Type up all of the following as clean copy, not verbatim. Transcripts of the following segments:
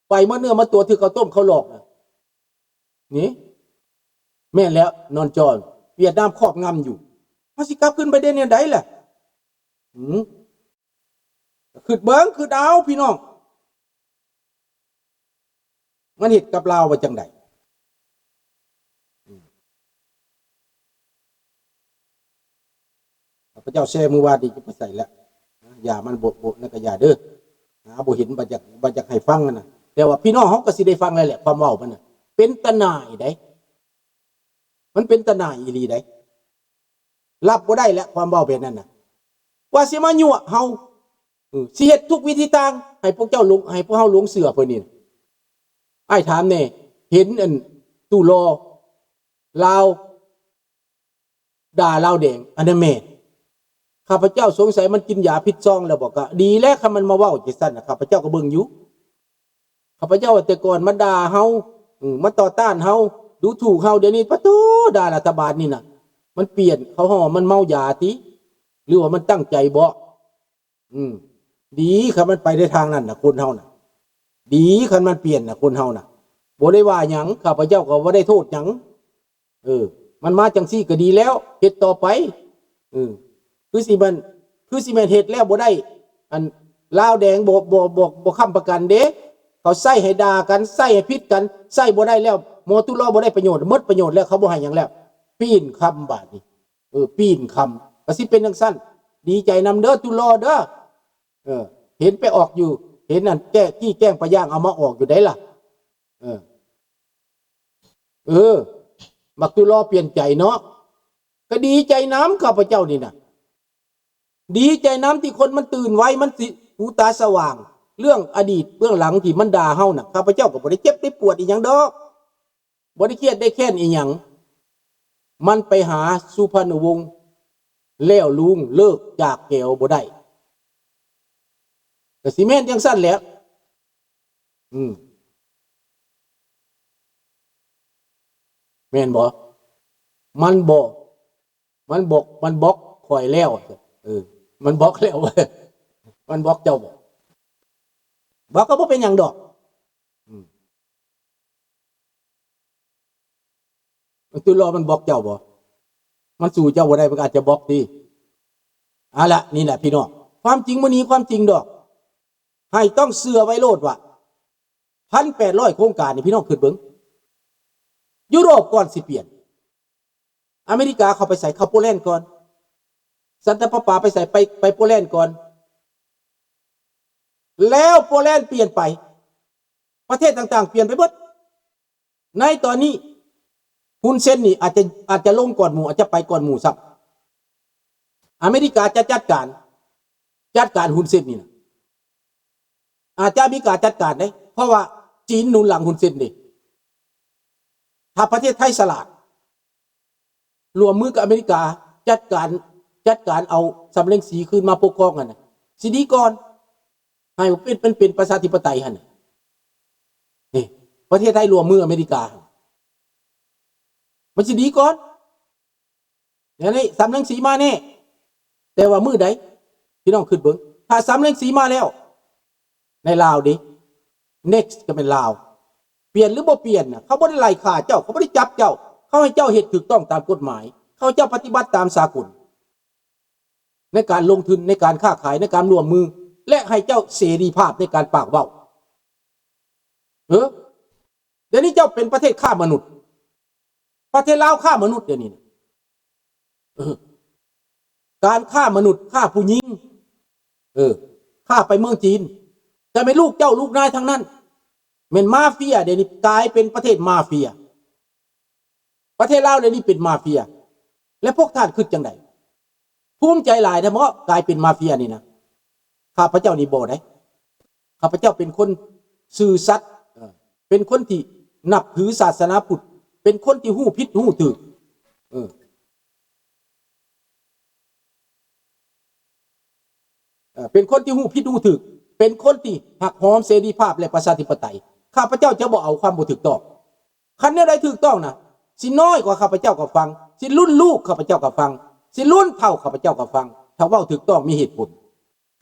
ไปเมื่อเนื้อมาตัวถือเขาต้มเขาหลอกนะนี่แม่แล้วนอนจอนเวียดนามครอบงำอยู่มาสิกลับขึ้นไปได้เนี่ยได้แหละคือเบิ้งคือดาวพี่น้องมันเหตุกับเราว่าจังไดพระเจ้าแช่มือว่าดีจะไปใส่แล้วอย่ามันบทนั่นก็อย่าเด้อบ่เห็นบัญญัติให้ฟังนะแต่ว่าพี่น้องเขาก็สิได้ฟังแล้วแหละความเว้ามันน่ะเป็นตะหน่ายได้มันเป็นตะหน่ายอีหลีได้รับบ่ได้แล้วความเว้าแบบนั้นน่ะว่าสิมายั่วเฮาสิเฮ็ดทุกวิธีต่างให้พวกเจ้าหลงให้พวกเฮาหลงเสือเพิ่นนี่อ้ายถามแน่เห็นอันตู้รอลาวด่าลาวแดงอันนั้นแม่ข้าพเจ้าสงสัยมันกินยาพิษซองแล้วบอกก็ดีแล้วคันมันมาเว้าจังซั่นน่ะข้าพเจ้าก็เบิ่งอยู่ข้าพเจ้าแต่ก่อนมาด่าเฮามาต่อต้านเฮาดูถูกเฮาเดี๋ยวนี้ปะโตด่ารัฐบาลนี่น่ะมันเปลี่ยนเขาห่อมันเมายาติหรือว่ามันตั้งใจบ่ดีคันมันไปในทางนั้นน่ะคนเฮาน่ะดีคันมันเปลี่ยนน่ะคนเฮาน่ะบ่ได้ว่าหยังข้าพเจ้าก็บ่ได้โทษหยังมันมาจังซี่ก็ดีแล้วเฮ็ดต่อไปคือสิแม่นเฮ็ดแล้วบ่ได้อันลาวแดงบ่ค้ำประกันเด้เขาใส่ให้ด่ากันใส่ให้พิษกันใส่บ่ได้แล้วมอตุลอบ่ได้ประโยชน์หมดประโยชน์แล้วเขาบ่ให้หยังแล้วปีนคำบาดนี้ปีนคำก็สิเป็นจังซั่นดีใจนำเด้อตุลอเด้อเห็นไปออกอยู่เห็นนั่นแกล้งปะย่างเอามาออกอยู่ได้ล่ะมักตุลอเปลี่ยนใจเนาะก็ดีใจน้ำข้าพเจ้านี่น่ะดีใจน้ำที่คนมันตื่นไว้มันสิหูตาสว่างเรื่องอดีตเบื้องหลังที่มันด่าเฮาน่ะข้าพเจ้าก็บ่ได้เจ็บได้ปวดอีหยังดอกบ่ได้เครียดได้แค้นอีหยังมันไปหาสุพรรณวงศ์แล้วลุงเลิกจากแก้วบ่ได้ก็สิแม่นจังซั่นแหละแม่นบ่มันบอกมันบล็อกข่อยแล้วมันบล็อกแล้วมันบล็อกเจ้าบอกก็บ่เป็นหยังดอกตุลอมันบล็อกเจ้าบ่มันสู่เจ้าบ่ได้มันอาจจะบล็อกดีละนี่แหละพี่น้องความจริงมื้อนี้ความจริงดอกให้ต้องเชื่อไว้โลดว่า 1,800 โครงการนี่พี่น้องคิดเบิ่งยุโรปก่อนสิเปลี่ยนอเมริกาเข้าไปใส่เข้าโปแลนด์ก่อนสันตะปาไปใส่ไปโปแลนด์ก่อนแล้วโปแลนด์เปลี่ยนไปประเทศต่างๆเปลี่ยนไปหมดในตอนนี้ฮุนเซนนี่อาจจะลงก่อนหมู่อาจจะไปก่อนหมู่ซับอเมริกาจะจัดการฮุนเซนนี่นะอาจจะมีการจัดการได้เพราะว่าจีนหนุนหลังฮุนเซนนี่ถ้าประเทศไทยสลาดรวมมือกับอเมริกาจัดการเอาสำเร็งสีคืนมาปกครองกันนะสิดีก่อนให้เป็นประชาธิปไตยฮะนี่ประเทศไทยรวมมืออเมริกามันสิดีก่อนอย่างนี้สำเร็งสีมาแน่แต่ว่ามือใดพี่น้องขึ้นเบิ่งถ้าสำเร็งสีมาแล้วในลาวดิ next ก็เป็นลาวเปลี่ยนหรือบ่เปลี่ยนน่ะเขาบ่ได้ไล่ฆ่าเจ้าเขาบ่ได้จับเจ้าเขาให้เจ้าเฮ็ดถูกต้องตามกฎหมายเขาเจ้าปฏิบัติตามสากลในการลงทุนในการค้าขายในการร่วมมือและให้เจ้าเสรีภาพในการปากเว้าเดี๋ยวนี้เจ้าเป็นประเทศฆ่ามนุษย์ประเทศลาวฆ่ามนุษย์เดี๋ยวนี้การฆ่ามนุษย์ฆ่าผู้หญิงฆ่าไปเมืองจีนแต่ไม่ลูกเจ้าลูกนายทั้งนั้นเป็นมาเฟียเดี๋ยวนี้กลายเป็นประเทศมาเฟียประเทศลาวเดี๋ยวนี้เป็นมาเฟียและพวกท่านคิดจังไดภูมิใจหลายนะเพราะกลายเป็นมาเฟียนี่นะข้าพเจ้านี่บ่ได้ข้าพเจ้าเป็นคนซื่อสัตย์เป็นคนที่นับถือศาสนาพุทธเป็นคนที่หู้ผิดหู้ถูกเป็นคนที่หู้ผิดหู้ถูกเป็นคนที่หักหอมเสรีภาพและประชาธิปไตยข้าพเจ้าจะบ่เอาความบ่ถูกต้องคันแนวใดถูกต้องนะสิน้อยกว่าข้าพเจ้าก็ฟังสิรุ่นลูกข้าพเจ้าก็ฟังสิรุ่นเท่าข้าพเจ้าก็ฟังถ้าเว้าถูกต้องมีเหตุผล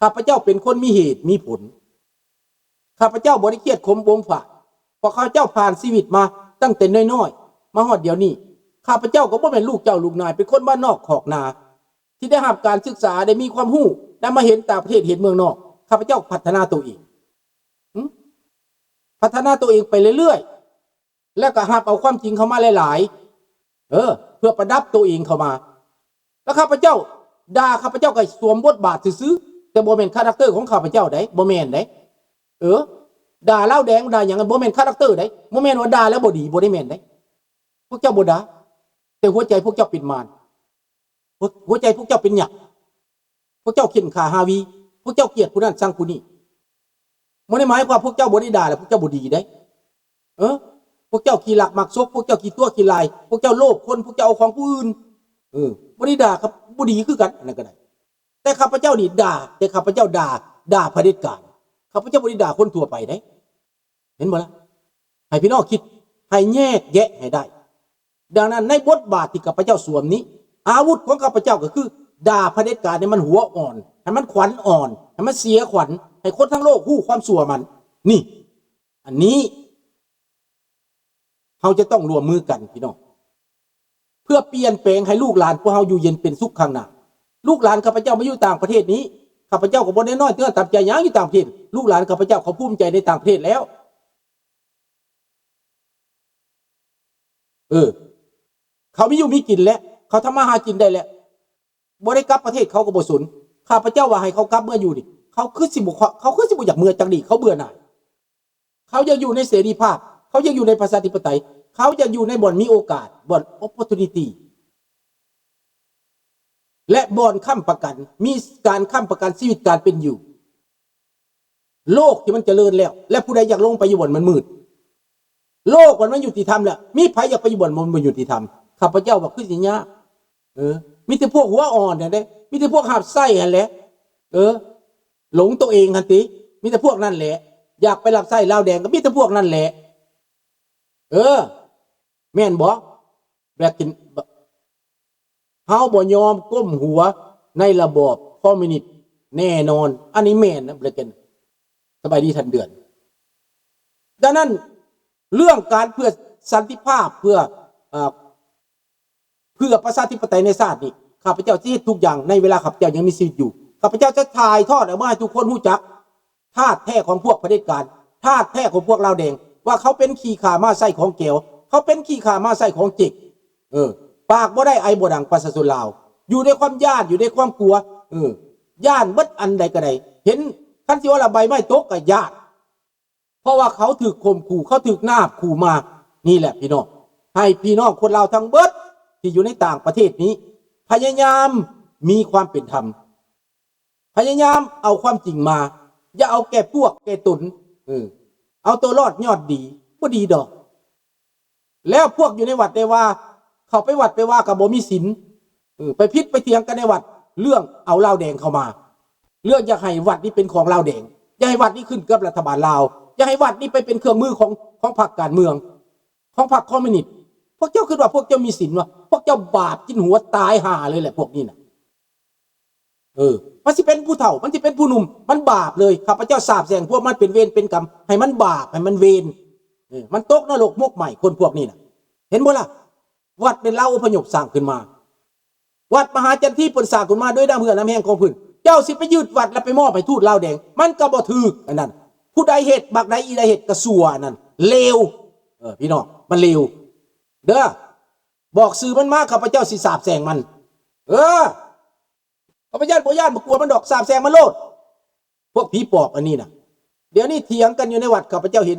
ข้าพเจ้าเป็นคนมีเหตุมีผลข ข้าพเจ้าบ่ได้เครียดขมบงฝาดเพราะข้าพเจ้าผ่านชีวิตมาตั้งแต่น้อยๆมาฮอดเดี๋ยวนี้ข้าพเจ้าก็บ่เป็นลูกเจ้าลูกนายเป็นคนบ้านนอกขอกนาที่ได้รับการศึกษาได้มีความรู้ได้มาเห็นต่างประเทศเห็นเมืองนอกข้าพเจ้าพัฒนาตัวเองพัฒนาตัวเองไปเรื่อยๆแล้วก็หาเอาความจริงเข้ามาหลายๆเพื่อประดับตัวเองเข้ามาแล้วข้าพเจ้าด่าข้าพเจ้าก็สวมบทบาทซื่อๆแต่บ่แม่นคาแรคเตอร์ของข้าพเจ้าได้บ่แม่นได้ด่าเล่าแดงด่าอย่างนั้นบ่แม่นคาแรคเตอร์ได้บ่แม่นว่าด่าแล้วบ่ดีบ่ได้แม่นได้พวกเจ้าบ่ด่าแต่หัวใจพวกเจ้าเป็นมารหัวใจพวกเจ้าเป็นหยักพวกเจ้าเข็นขาฮาวีพวกเจ้าเกลียดผู้นั้นชังผู้นี้บ่ได้หมายความพวกเจ้าบ่ได้ด่าแล้วพวกเจ้าบ่ดีได้พวกเจ้าขี้หลักมักซกพวกเจ้าขี้ตัวขี้ลายพวกเจ้าโลภคนพวกเจ้าเอาของผู้อื่นบ่ได้ด่าครับบ่ดีคือกันอันนั้นก็ได้แต่ข้าพเจ้านี่ด่าแต่ข้าพเจ้าด่าเผด็จการข้าพเจ้าบ่ได้ด่าคนทั่วไปได้เห็นบ่ล่ะให้พี่น้องคิดให้แยกแยะให้ได้ดังนั้นในบทบาทที่ข้าพเจ้าสวมนี้อาวุธของข้าพเจ้าก็คือด่าเผด็จการให้มันหัวอ่อนให้มันขวัญอ่อนให้มันเสียขวัญให้คนทั้งโลกรู้ความชั่วมันนี่อันนี้เราจะต้องร่วมมือกันพี่น้องเพื่อเปลี่ยนแปลงให้ลูกหลานพวกเราอยู่เย็นเป็นสุขข้างหน้าลูกหลานข้าพเจ้ามาอยู่ต่างประเทศนี้ข้าพเจ้าก็บ่ได้น้อยเตื้อตับใจหยังอยู่ต่างประเทศลูกหลานข้าพเจ้าเขาภูมิใจในต่างประเทศแล้วเขามีอยู่มีกินแล้วเขาทำมาหากินได้แล้วบ่ได้กลับประเทศเขาก็บ่สนข้าพเจ้าว่าให้เขากลับเมื่ออยู่ดิเขาคือสิบ่อยากเมื่อจังดีเขาเบื่อหน่ายเขาอยากอยู่ในเสรีภาพเขาอยากอยู่ในประชาธิปไตยเขาอยากอยู่ในบ่อนมีโอกาสบ่อน opportunity และบ่อนค้ำประกันมีการค้ำประกันชีวิตการเป็นอยู่โลกที่มันเจริญแล้วและผู้ใดอยากลงไปอยู่บ่อนมันมืดโลกมันยุติธรรมแล้วมีใครอยากไปอยู่บ่อนมันยุติธรรมข้าพเจ้าว่าคือสิยากมีแต่พวกหัวอ่อนเนี่ยเด้มีแต่พวกหับไส้หั่นแหละหลงตัวเองหั่นติมีแต่พวกนั่นแหละอยากไปรับไส้ลาวแดงก็มีแต่พวกนั่นแหละแม่นบ่แบบกินเฮาบ่ยอมก้มหัวในระบอบคอมมิวนิสต์แน่นอนอันนี้แม่นนะเบรกันสบายดีทันเดือนดังนั้นเรื่องการเพื่อสันติภาพเพื่อประชาธิปไตยในชาตินี้ข้าพเจ้าจะเฮ็ดทุกอย่างในเวลาข้าพเจ้ายังมีชีวิตอยู่ข้าพเจ้าจะถ่ายทอดออกมาให้ทุกคนรู้จักธาตุแท้ของพวกเผด็จการธาตุแท้ของพวกลาวแดงว่าเขาเป็นขี้ข่ามาไส้ของแก้วเขาเป็นขี้ข่ามาไส้ของจิกปากบ่ได้ไอบ่ดังประชาชนลาวอยู่ในความญาติอยู่ในความกลัวย่านเบิดอันใดก็ได้เห็นคันสิว่าละใบไม้ตกก็ญาติเพราะว่าเขาถูกข่มขู่เขาถูกนาบขู่มานี่แหละพี่น้องให้พี่น้องคนลาวทั้งเบิดที่อยู่ในต่างประเทศนี้พยายามมีความเป็นธรรมพยายามเอาความจริงมาอย่าเอาแก่พวกแก่ตุนเอาตัวรอดยอดดีบ่ดีดอกแล้วพวกอยู่ในวัดได้ว่าเขาไปวัดไปว่ากับบ่มีศีลไปพิษไปเถียงกันในวัดเรื่องเอาลาวแดงเข้ามาเรื่องอยากให้วัดนี้เป็นของลาวแดงอย่าให้วัดนี้ขึ้นกับรัฐบาลลาวอย่าให้วัดนี้ไปเป็นเครื่องมือของพรรคการเมืองของพรรคคอมมิวนิสต์พวกเจ้าคิดว่าพวกเจ้ามีศีลวะพวกเจ้าบาปกินหัวตายห่าเลยแหละพวกนี้น่ะมันสิเป็นผู้เฒ่ามันสิเป็นผู้หนุ่มมันบาปเลยข้าพเจ้าสาบแช่งพวกมันเป็นเวรเป็นกรรมให้มันบาปให้มันเวรมันตกนรกมกใหม่คนพวกนี้น่ะเห็นบ่ล่ะวัดเป็นเล่าอพยพสร้างขึ้นมาวัดมหาจันทีเพิ่นสร้างขึ้นมาด้วยน้ำเหือน้ำแห้งของเพิ่นเจ้าสิไปยึดวัดแล้วไปมอบให้ทูตลาวแดงมันก็บ่ถูกอันนั้นผู้ใดเฮ็ดบักใดอีใดเฮ็ดก็ชั่วนั่นเลวพี่น้องมันเลวเด้อบอกสื่อมันมาข้าพเจ้าสิสาบแช่งมันข้าพเจ้าบ่ย่านบ่กลัวมันดอกสาบแช่งมันโลดพวกผีปอบอันนี้น่ะเดี๋ยวนี้เถียงกันอยู่ในวัดข้าพเจ้าเห็น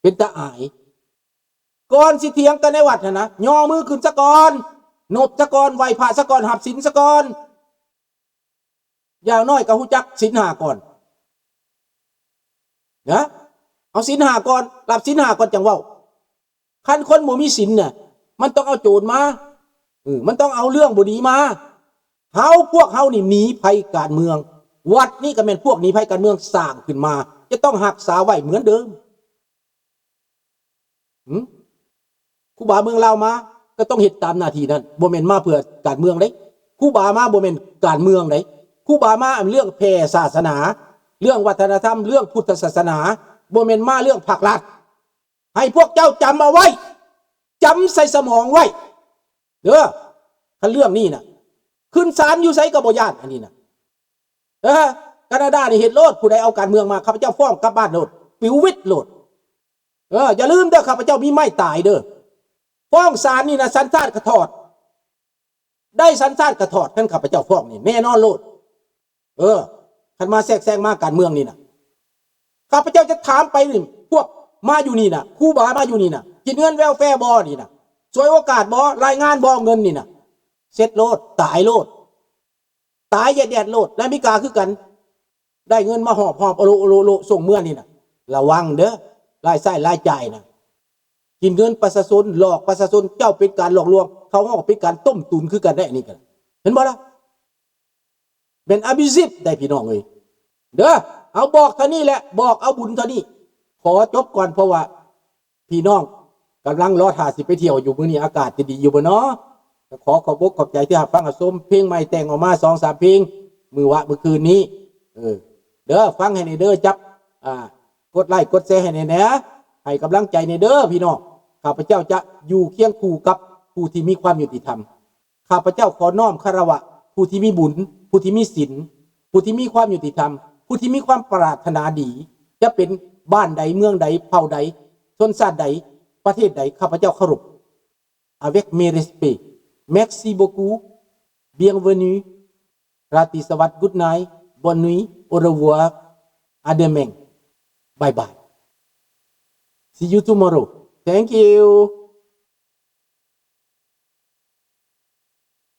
เป็นตาอายก่อนสิเถียงกันในวัดนะย่อมือขึ้นซะก่อนนบซะก่อนไหว้พระซะก่อนหับศีลซะก่อนอย่างน้อยก็ฮู้จักศีล5ก่อนนะเอาศีล5ก่อนรับศีล5ก่อนจังเว้าคันคนบ่มีศีลน่ะมันต้องเอาโจรมามันต้องเอาเรื่องบ่ดีมาพวกเฮานี่หนีภัยการเมืองวัดนี่ก็แม่นพวกหนีภัยการเมืองสร้างขึ้นมาจะต้องรักษาไว้เหมือนเดิมครูบาเมืองลาวมาก็ต้องเฮ็ดตามหน้าที่นั้นบ่แม่นมาเพื่อการเมืองเด้ครูบามาบ่แม่นการเมืองเด้ครูบามาเรื่องแผ่ศาสนา เรื่องวัฒนธรรมเรื่องพุทธศาสนาบ่แม่นมาเรื่องภาครัฐให้พวกเจ้าจำเอาไว้จำใส่สมองไว้เด้อคันเรื่องนี้น่ะขึ้นศาลอยู่ไสก็บ่ย่านอันนี้น่ะแคนาดานี่เฮ็ดโลดผู้ใดเอาการเมืองมาข้าพเจ้าฟ้องกลับบ้านโลดปิววิทย์โลดอย่าลืมเด้อข้าพเจ้ามีไม้ตายเด้อฟ้องศาลนี่นะสัญชาติกระถอดได้สัญชาติกระถอดท่านข้าพเจ้าฟ้องนี่แน่นอนโลดคันมาแทรกแซงมาการเมืองนี่นะข้าพเจ้าจะถามไปนี่พวกมาอยู่นี่นะครูบามาอยู่นี่นะกินเงินแววแฟร์บอนี่นะช่วยโอกาสบอรายงานบอเงินนี่นะเสร็จโลดตายโลดตายแยดโลดและมิกาคือกันได้เงินมาหอบโลส่งเมื่อนี่นะระวังเด้อรายไส้รายจ่ายนะกินเงินประชาชนหลอกประชาชนเจ้าเป็นการหลอกลวงเขาห้องเป็นการต้มตุนคือกันได้นี่กันเห็นบ่ล่ะเป็นอภิสิทธิ์ได้พี่น้องเลยเด้อเอาบอกเท่านี้แหละบอกเอาบุญเท่านี้ขอจบก่อนเพราะว่าพี่น้องกำลังรอท่าสิไปเที่ยวอยู่มื้อนี้อากาศจะดีอยู่บ่เนาะขอขอบอกขอบใจที่ฟังอาสมเพลงใหม่แต่งออกมา 2-3 เพลงมือคืนนี้เด้อฟังให้ในเด้อจับกดไลค์กดแชร์ให้ในแหน่ให้กำลังใจในเด้อพี่น้องข้าพเจ้าจะอยู่เคียงคู่กับผู้ที่มีความยุติธรรมข้าพเจ้าขอน้อมคารวะผู้ที่มีบุญผู้ที่มีศีลผู้ที่มีความยุติธรรมผู้ที่มีความปรารถนาดีจะเป็นบ้านใดเมืองใดเผ่าใดชนชาติใดประเทศใดข้าพเจ้าเคารพ avec mes respects merci beaucoup bienvenue ราตรีสวัสดิ์ good night bonne nuit au revoir à demain bye bye see you tomorrow thank you